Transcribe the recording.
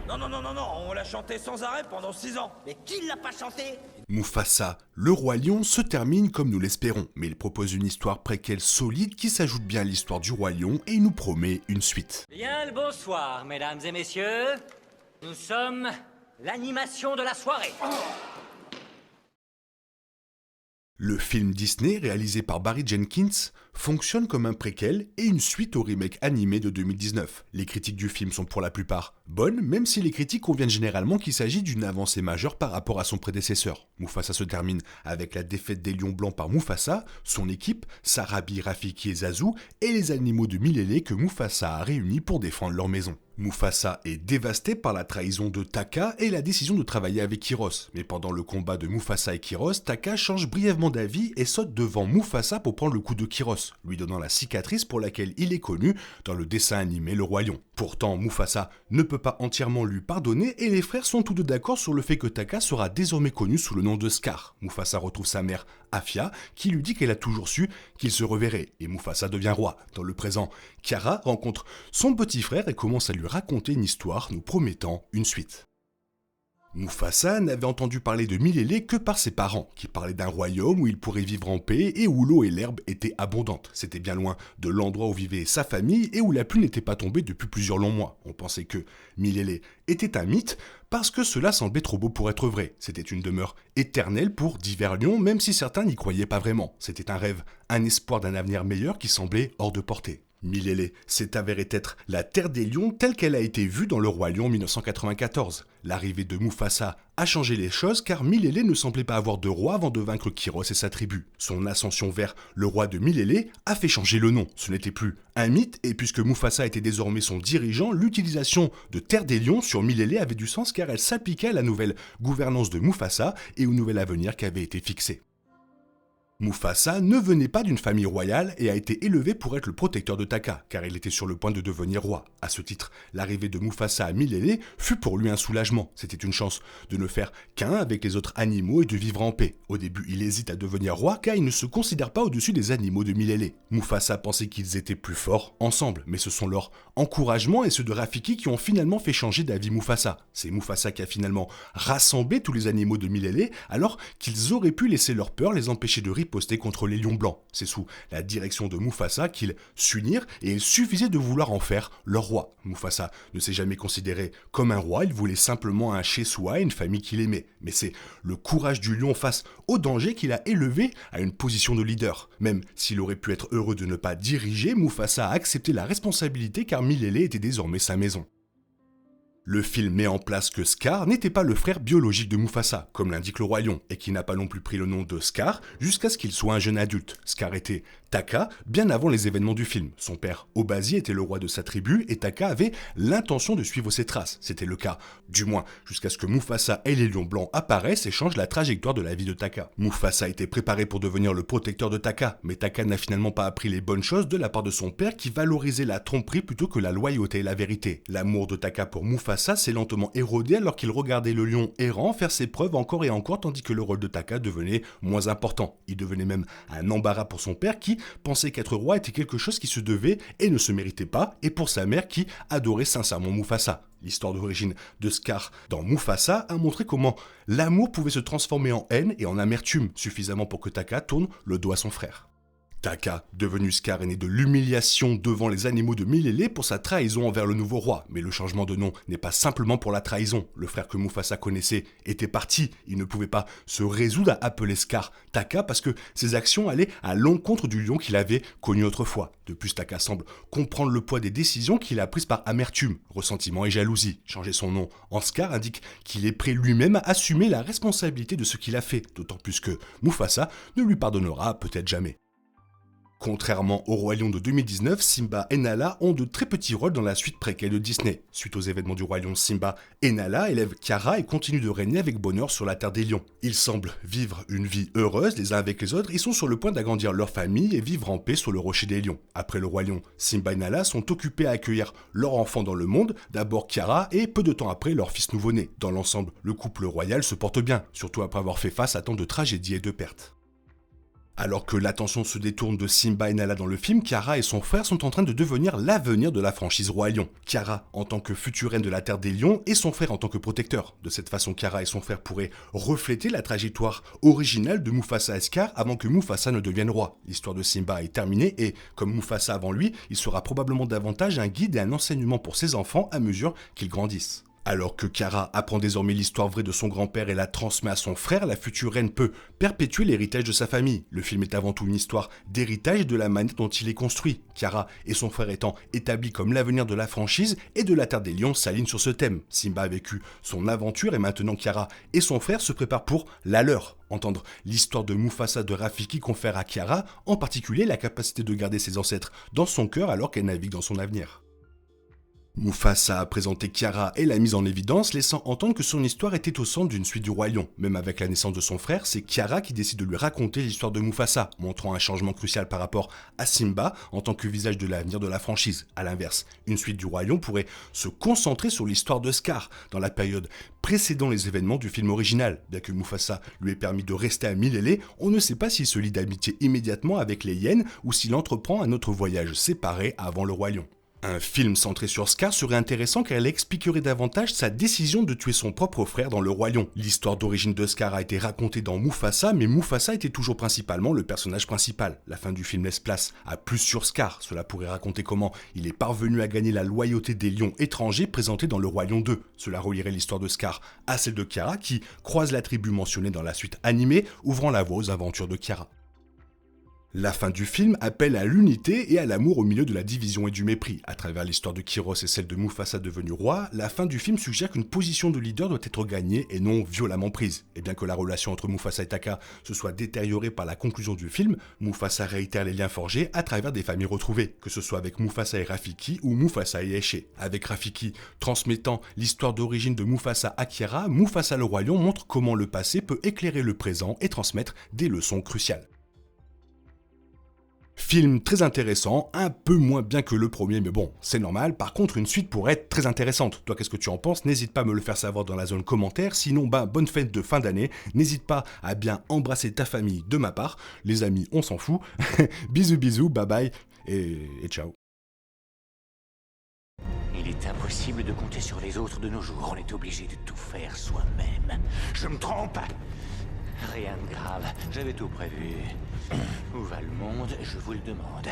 Non, non, non, non, non, on l'a chanté sans arrêt pendant 6 ans. Mais qui l'a pas chanté? Mufasa, le roi lion, se termine comme nous l'espérons, mais il propose une histoire préquelle solide qui s'ajoute bien à l'histoire du roi lion et il nous promet une suite. Bien le bonsoir, mesdames et messieurs. Nous sommes l'animation de la soirée. Le film Disney, réalisé par Barry Jenkins, fonctionne comme un préquel et une suite au remake animé de 2019. Les critiques du film sont pour la plupart bonnes, même si les critiques conviennent généralement qu'il s'agit d'une avancée majeure par rapport à son prédécesseur. Mufasa se termine avec la défaite des lions blancs par Mufasa, son équipe, Sarabi, Rafiki et Zazu, et les animaux de Milele que Mufasa a réunis pour défendre leur maison. Mufasa est dévasté par la trahison de Taka et la décision de travailler avec Kyros. Mais pendant le combat de Mufasa et Kyros, Taka change brièvement d'avis et saute devant Mufasa pour prendre le coup de Kyros, lui donnant la cicatrice pour laquelle il est connu dans le dessin animé Le Roi Lion. Pourtant, Mufasa ne peut pas entièrement lui pardonner et les frères sont tous deux d'accord sur le fait que Taka sera désormais connu sous le nom de Scar. Mufasa retrouve sa mère, Afia, qui lui dit qu'elle a toujours su qu'il se reverrait, et Mufasa devient roi. Dans le présent, Kiara rencontre son petit frère et commence à lui raconter une histoire nous promettant une suite. Mufasa n'avait entendu parler de Milele que par ses parents, qui parlaient d'un royaume où il pourrait vivre en paix et où l'eau et l'herbe étaient abondantes. C'était bien loin de l'endroit où vivait sa famille et où la pluie n'était pas tombée depuis plusieurs longs mois. On pensait que Milele était un mythe parce que cela semblait trop beau pour être vrai. C'était une demeure éternelle pour divers lions, même si certains n'y croyaient pas vraiment. C'était un rêve, un espoir d'un avenir meilleur qui semblait hors de portée. Milele s'est avéré être la terre des lions telle qu'elle a été vue dans Le Roi Lion 1994. L'arrivée de Mufasa a changé les choses car Milele ne semblait pas avoir de roi avant de vaincre Kyros et sa tribu. Son ascension vers le roi de Milele a fait changer le nom. Ce n'était plus un mythe et puisque Mufasa était désormais son dirigeant, l'utilisation de Terre des Lions sur Milele avait du sens car elle s'appliquait à la nouvelle gouvernance de Mufasa et au nouvel avenir qui avait été fixé. Mufasa ne venait pas d'une famille royale et a été élevé pour être le protecteur de Taka, car il était sur le point de devenir roi. À ce titre, l'arrivée de Mufasa à Milele fut pour lui un soulagement. C'était une chance de ne faire qu'un avec les autres animaux et de vivre en paix. Au début, il hésite à devenir roi car il ne se considère pas au-dessus des animaux de Milele. Mufasa pensait qu'ils étaient plus forts ensemble, mais ce sont leurs encouragements et ceux de Rafiki qui ont finalement fait changer d'avis Mufasa. C'est Mufasa qui a finalement rassemblé tous les animaux de Milele alors qu'ils auraient pu laisser leur peur les empêcher de riposter contre les lions blancs. C'est sous la direction de Mufasa qu'ils s'unirent et il suffisait de vouloir en faire leur roi. Mufasa ne s'est jamais considéré comme un roi, il voulait simplement un chez-soi et une famille qu'il aimait. Mais c'est le courage du lion face au danger qu'il a élevé à une position de leader. Même s'il aurait pu être heureux de ne pas diriger, Mufasa a accepté la responsabilité car Milele était désormais sa maison. Le film met en place que Scar n'était pas le frère biologique de Mufasa, comme l'indique le Roi Lion, et qui n'a pas non plus pris le nom de Scar jusqu'à ce qu'il soit un jeune adulte. Scar était Taka bien avant les événements du film. Son père, Obazi, était le roi de sa tribu et Taka avait l'intention de suivre ses traces. C'était le cas, du moins, jusqu'à ce que Mufasa et les lions blancs apparaissent et changent la trajectoire de la vie de Taka. Mufasa était préparé pour devenir le protecteur de Taka, mais Taka n'a finalement pas appris les bonnes choses de la part de son père qui valorisait la tromperie plutôt que la loyauté et la vérité. L'amour de Taka pour Mufasa s'est lentement érodé alors qu'il regardait le lion errant faire ses preuves encore et encore tandis que le rôle de Taka devenait moins important. Il devenait même un embarras pour son père qui pensait qu'être roi était quelque chose qui se devait et ne se méritait pas, et pour sa mère qui adorait sincèrement Mufasa. L'histoire d'origine de Scar dans Mufasa a montré comment l'amour pouvait se transformer en haine et en amertume, suffisamment pour que Taka tourne le dos à son frère. Taka, devenu Scar, est né de l'humiliation devant les animaux de Milele pour sa trahison envers le nouveau roi. Mais le changement de nom n'est pas simplement pour la trahison. Le frère que Mufasa connaissait était parti. Il ne pouvait pas se résoudre à appeler Scar Taka parce que ses actions allaient à l'encontre du lion qu'il avait connu autrefois. De plus, Taka semble comprendre le poids des décisions qu'il a prises par amertume, ressentiment et jalousie. Changer son nom en Scar indique qu'il est prêt lui-même à assumer la responsabilité de ce qu'il a fait, d'autant plus que Mufasa ne lui pardonnera peut-être jamais. Contrairement au Roi Lion de 2019, Simba et Nala ont de très petits rôles dans la suite préquelle de Disney. Suite aux événements du Roi Lion, Simba et Nala élèvent Kiara et continuent de régner avec bonheur sur la terre des lions. Ils semblent vivre une vie heureuse les uns avec les autres, ils sont sur le point d'agrandir leur famille et vivre en paix sur le rocher des lions. Après le Roi Lion, Simba et Nala sont occupés à accueillir leur enfant dans le monde, d'abord Kiara et peu de temps après leur fils nouveau-né. Dans l'ensemble, le couple royal se porte bien, surtout après avoir fait face à tant de tragédies et de pertes. Alors que l'attention se détourne de Simba et Nala dans le film, Kiara et son frère sont en train de devenir l'avenir de la franchise Roi Lion. Kiara en tant que future reine de la Terre des Lions et son frère en tant que protecteur. De cette façon, Kiara et son frère pourraient refléter la trajectoire originale de Mufasa et Scar avant que Mufasa ne devienne roi. L'histoire de Simba est terminée et, comme Mufasa avant lui, il sera probablement davantage un guide et un enseignement pour ses enfants à mesure qu'ils grandissent. Alors que Kiara apprend désormais l'histoire vraie de son grand-père et la transmet à son frère, la future reine peut perpétuer l'héritage de sa famille. Le film est avant tout une histoire d'héritage et de la manière dont il est construit. Kiara et son frère étant établis comme l'avenir de la franchise et de la Terre des Lions s'alignent sur ce thème. Simba a vécu son aventure et maintenant Kiara et son frère se préparent pour la leur. Entendre l'histoire de Mufasa de Rafiki confère à Kiara en particulier la capacité de garder ses ancêtres dans son cœur alors qu'elle navigue dans son avenir. Mufasa a présenté Kiara et l'a mise en évidence, laissant entendre que son histoire était au centre d'une suite du Roi Lion. Même avec la naissance de son frère, c'est Kiara qui décide de lui raconter l'histoire de Mufasa, montrant un changement crucial par rapport à Simba en tant que visage de l'avenir de la franchise. A l'inverse, une suite du Roi Lion pourrait se concentrer sur l'histoire de Scar, dans la période précédant les événements du film original. Bien que Mufasa lui ait permis de rester à Milele, on ne sait pas s'il se lie d'amitié immédiatement avec les hyènes ou s'il entreprend un autre voyage séparé avant le Roi Lion. Un film centré sur Scar serait intéressant car elle expliquerait davantage sa décision de tuer son propre frère dans le Roi Lion. L'histoire d'origine de Scar a été racontée dans Mufasa, mais Mufasa était toujours principalement le personnage principal. La fin du film laisse place à plus sur Scar. Cela pourrait raconter comment il est parvenu à gagner la loyauté des lions étrangers présentés dans le Roi Lion 2. Cela relierait l'histoire de Scar à celle de Kiara qui croise la tribu mentionnée dans la suite animée, ouvrant la voie aux aventures de Kiara. La fin du film appelle à l'unité et à l'amour au milieu de la division et du mépris. À travers l'histoire de Kyros et celle de Mufasa devenu roi, la fin du film suggère qu'une position de leader doit être gagnée et non violemment prise. Et bien que la relation entre Mufasa et Taka se soit détériorée par la conclusion du film, Mufasa réitère les liens forgés à travers des familles retrouvées, que ce soit avec Mufasa et Rafiki ou Mufasa et Eché. Avec Rafiki transmettant l'histoire d'origine de Mufasa à Kiara, Mufasa le Roi Lion montre comment le passé peut éclairer le présent et transmettre des leçons cruciales. Film très intéressant, un peu moins bien que le premier, mais bon, c'est normal. Par contre, une suite pourrait être très intéressante. Toi, qu'est-ce que tu en penses? N'hésite pas à me le faire savoir dans la zone commentaire. Sinon, bonne fête de fin d'année. N'hésite pas à bien embrasser ta famille de ma part. Les amis, on s'en fout. Bisous, bisous, bye bye et ciao. Il est impossible de compter sur les autres de nos jours. On est obligé de tout faire soi-même. Je me trompe? Rien de grave, j'avais tout prévu. Où va le monde, je vous le demande.